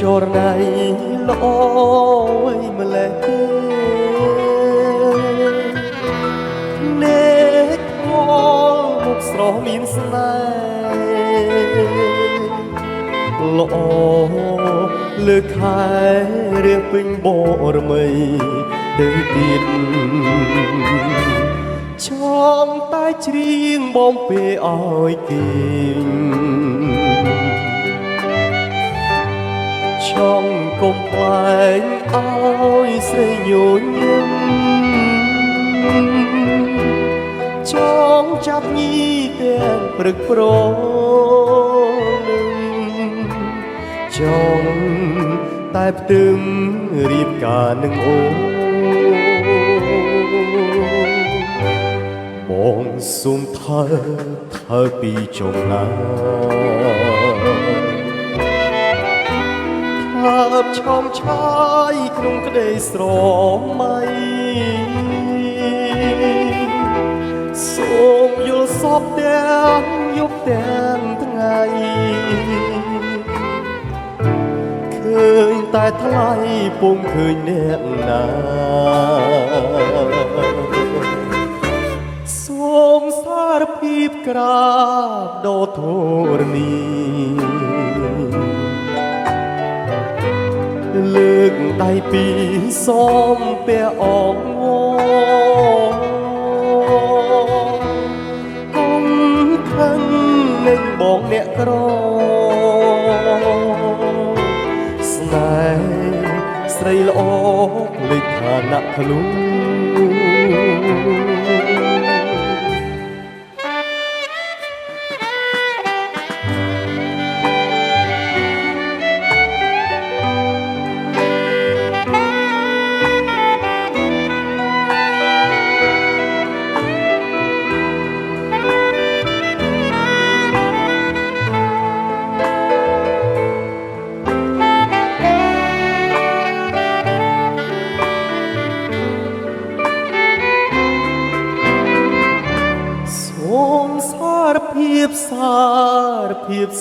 ចូលថ្ងៃល្អអីម្លេះទេនេកផលមុខស្រស់មានស្នេហ៍ល្អលើខែរៀបពេញបរមីទៅទៀតចង់តែច្រៀងបងពេលឲ្យគេចង់កុំខ្លែងឲ្យស្រីញញឹមចង់ចាប់ញីទាំងព្រឹកព្រលឹមចង់តែផ្ទឹមរៀបការនឹងអូនបងសុំធ្វើពីចុងណាថាបឆោមឆាយក្នុងក្តីស្រមៃសូមយល់សពទាំងយប់ទាំងថ្ងៃឃើញតែថ្លៃពុំឃើញអ្នកណាសូមសារភាពក្រាបដល់ធរណីលើកដៃពីសូមពាក់អងកុំខឹងនឹងបងអ្នកក្រស្នេហ៍ស្រីល្អលេចឋានៈខ្លួន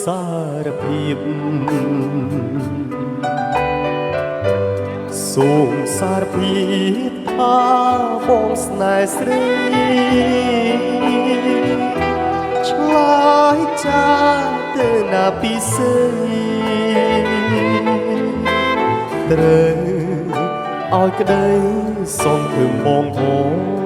សារភាពសូមសារភាពថាបងស្នេហ៍ស្រីឆ្លើយចាទៅណាពិសេសត្រូវឲ្យក្តីសូមធ្វើបងផង